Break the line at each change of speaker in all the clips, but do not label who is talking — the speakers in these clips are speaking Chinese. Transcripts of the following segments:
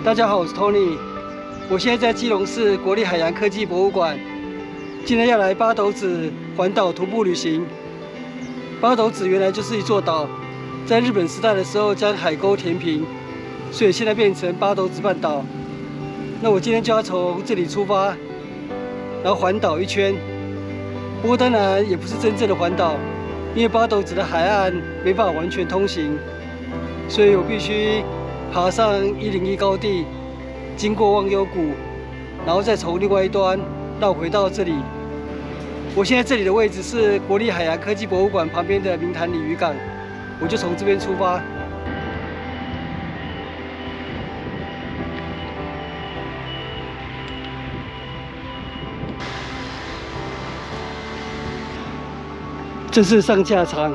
大家好，我是 Tony， 我现在在基隆市国立海洋科技博物馆。今天要来八斗子环岛徒步旅行。八斗子原来就是一座岛，在日本时代的时候将海沟填平，所以现在变成八斗子半岛。那我今天就要从这里出发，然后环岛一圈。不过当然也不是真正的环岛，因为八斗子的海岸没办法完全通行，所以我必须爬上101高地，经过忘忧谷，然后再从另外一端绕回到这里。我现在这里的位置是国立海洋科技博物馆旁边的明潭鲤鱼港，我就从这边出发。这是上架场，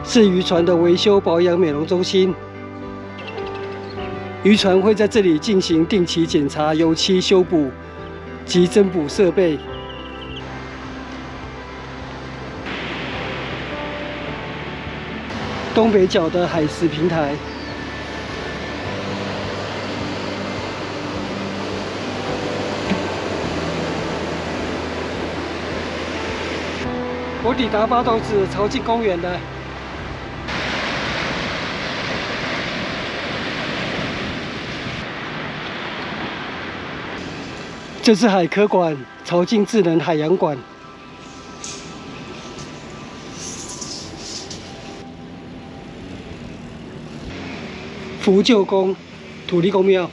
是渔船的维修保养美容中心。渔船会在这里进行定期检查、油漆修补及增补设备。东北角的海蚀平台。我抵达八斗子潮境公园了。这是海科馆潮境智能海洋馆。福救宫土地公庙。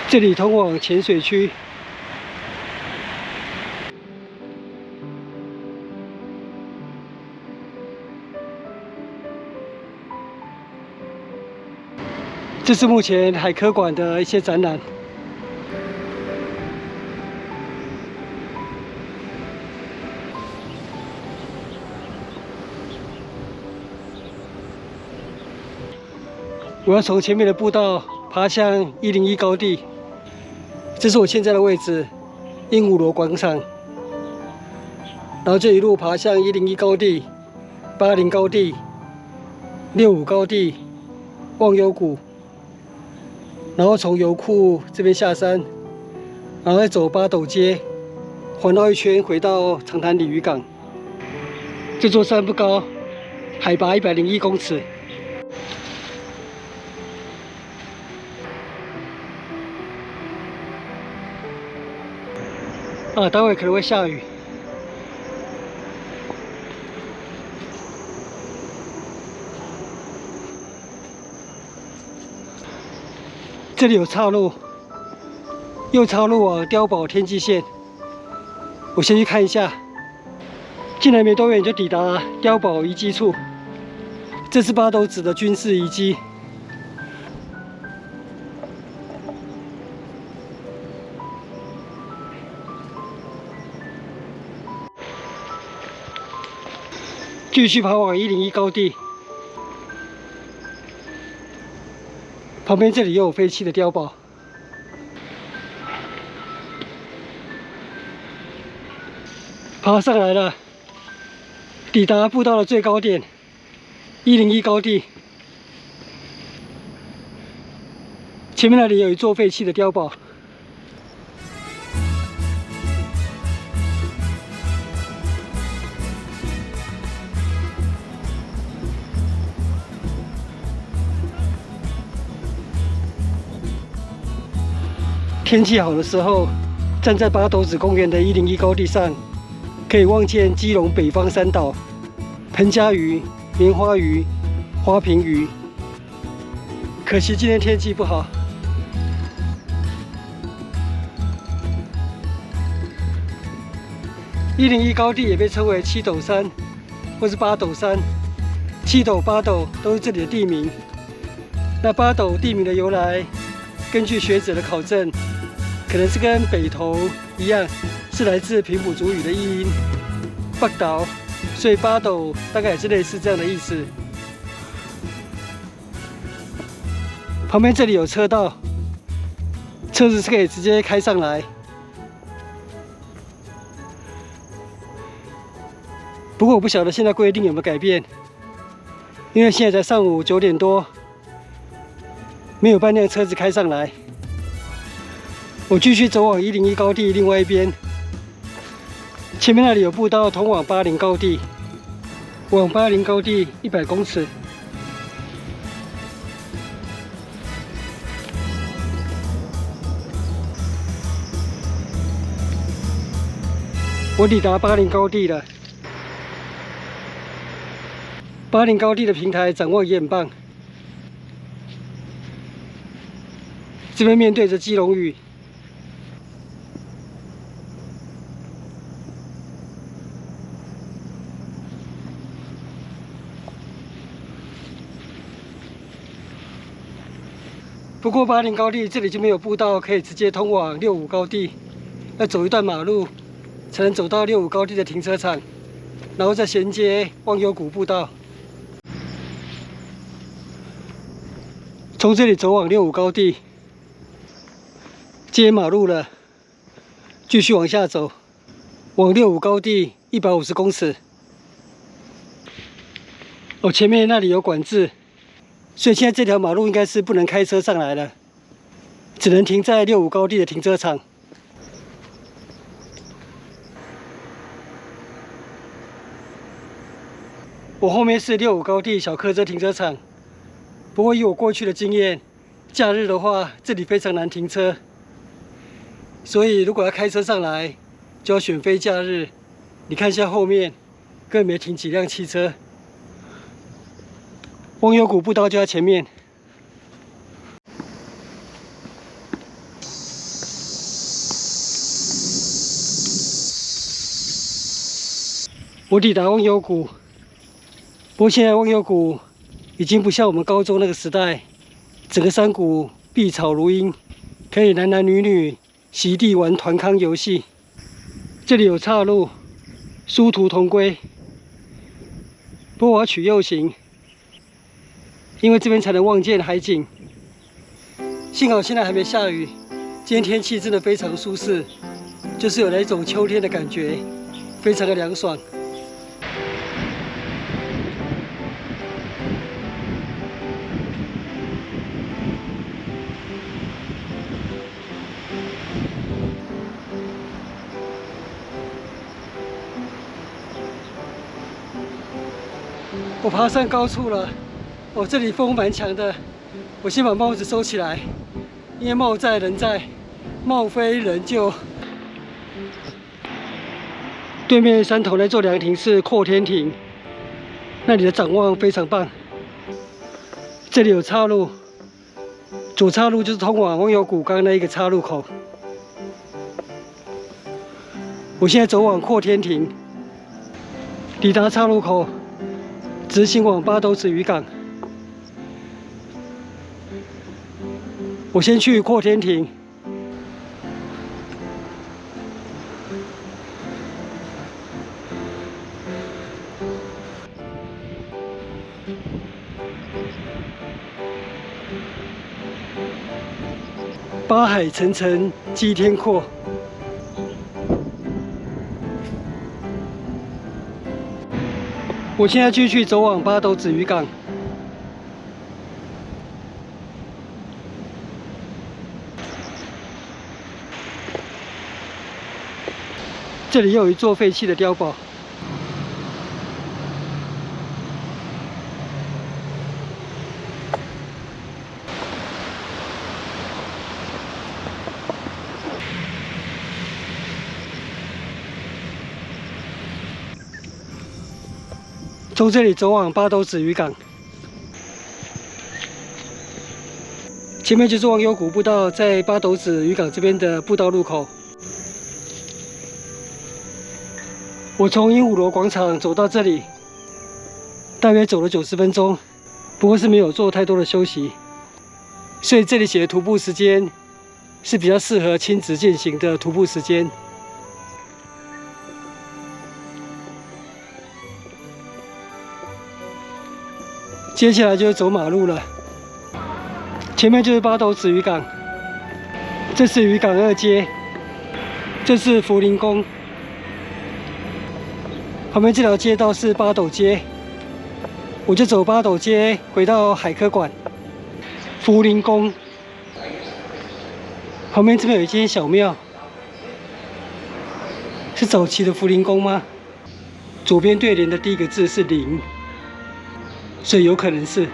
这里通往潜水区。这是目前海科馆的一些展览。我要从前面的步道爬向101高地。这是我现在的位置，鹦鹉螺广场。然后就一路爬向101高地、80高地、65高地、忘忧谷，然后从油库这边下山，然后再走八斗街，环绕一圈回到长滩鲤鱼港。这座山不高，海拔101公尺。待会可能会下雨。这里有岔路，右岔路往碉堡天际线。我先去看一下。进来没多远就抵达碉堡遗迹处。这是八斗子的军事遗迹。继续爬往101高地，旁边这里又有废弃的碉堡。爬上来了，抵达步道的最高点，101高地。前面那里有一座废弃的碉堡。天气好的时候，站在八斗子公园的101高地上，可以望见基隆北方三岛、彭佳屿、棉花鱼、花瓶鱼。可惜今天天气不好。101高地也被称为七斗山，或是八斗山。七斗、八斗都是这里的地名。那八斗地名的由来，根据学者的考证，可能是跟北投一样，是来自平埔族语的译音“北岛”，所以八斗大概也是类似这样的意思。旁边这里有车道，车子是可以直接开上来。不过我不晓得现在规定有没有改变，因为现在才上午9点多，没有半辆车子开上来。我继续走往101高地另外一边，前面那里有步道通往80高地，往80高地100公尺。我抵达80高地了。80高地的平台展望也很棒，这边面对着基隆屿。不过80高地这里就没有步道可以直接通往65高地，要走一段马路才能走到65高地的停车场，然后再衔接忘忧谷步道。从这里走往65高地，接马路了，继续往下走，往65高地150公尺。哦，前面那里有管制，所以现在这条马路应该是不能开车上来了，只能停在65高地的停车场。我后面是65高地小客车停车场。不过以我过去的经验，假日的话这里非常难停车，所以如果要开车上来，就要选非假日。你看一下后面，根本没停几辆汽车。忘忧谷步道就在前面。我抵达忘忧谷，不过现在忘忧谷已经不像我们高中那个时代，整个山谷碧草如茵，可以男男女女席地玩团康游戏。这里有岔路，殊途同归。不过我要取右行，因为这边才能望见海景。幸好现在还没下雨，今天天气真的非常舒适，就是有那种秋天的感觉，非常的凉爽。我爬上高处了，哦，这里风蛮强的，我先把帽子收起来，因为帽在人在，帽非人就。对面山头那座凉亭是阔天亭，那里的展望非常棒。这里有岔路，左岔路就是通往忘忧谷刚那一个岔路口。我现在走往阔天亭，抵达岔路口。直行往八斗子渔港。我先去阔天亭。八海沉沉激天阔。我现在继续走往八斗子渔港。这里又有一座废弃的碉堡。从这里走往八斗子渔港，前面就是忘忧谷步道，在八斗子渔港这边的步道入口。我从鹦鹉螺广场走到这里，大约走了90分钟，不过是没有做太多的休息，所以这里写的徒步时间是比较适合亲子健行的徒步时间。接下来就是走马路了，前面就是八斗子渔港，这是渔港2街，这是福林宫。旁边这条街道是八斗街，我就走八斗街回到海科馆、福林宫。旁边这边有一间小庙，是早期的福林宫吗？左边对联的第一个字是林，所以有可能是。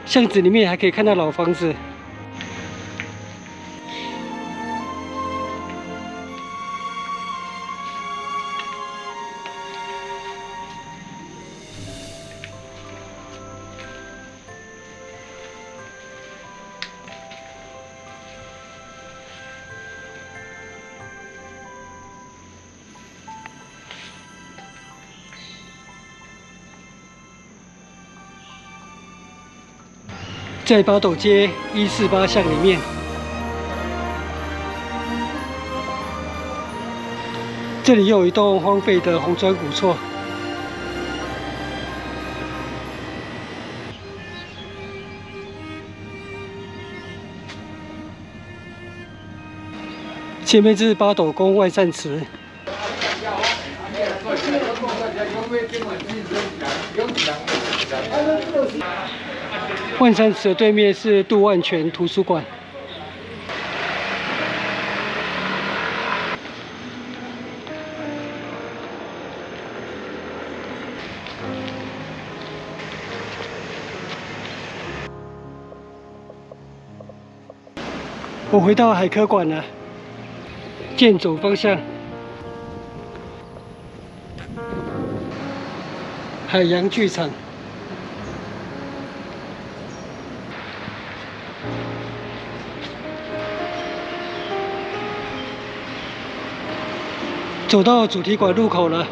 巷子里面还可以看到老房子。在八斗街148巷里面，这里又有一栋荒废的红砖古厝。前面这是八斗宫万善祠。万善祠的对面是杜万全图书馆。我回到海科馆了，剑走方向，海洋剧场。走到主题馆入口了，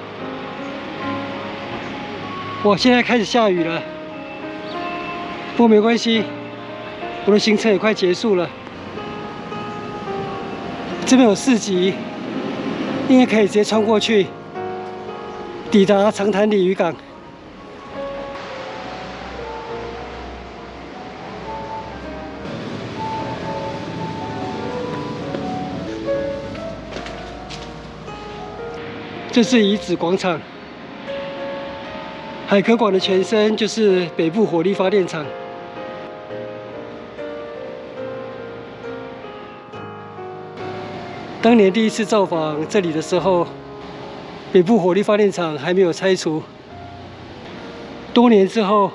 哇，现在开始下雨了，不过没关系，我的行程也快结束了。这边有市集，应该可以直接穿过去，抵达长潭鲤鱼港。这是遗址广场，海科馆的前身就是北部火力发电厂。当年第一次造访这里的时候，北部火力发电厂还没有拆除。多年之后，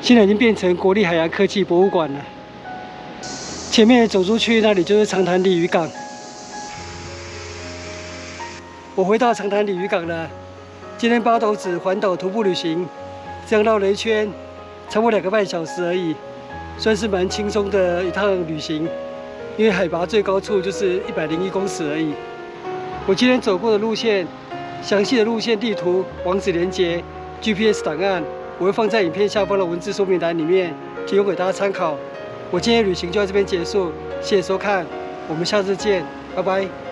现在已经变成国立海洋科技博物馆了。前面走出去那里就是长潭鲤鱼港。我回到长潭鲤鱼港了。今天八斗子环岛徒步旅行，这样绕了一圈，差不多2个半小时而已，算是蛮轻松的一趟旅行。因为海拔最高处就是101公尺而已。我今天走过的路线，详细的路线地图、网址连结、GPS 档案，我会放在影片下方的文字说明栏里面，提供给大家参考。我今天的旅行就到这边结束，谢谢收看，我们下次见，拜拜。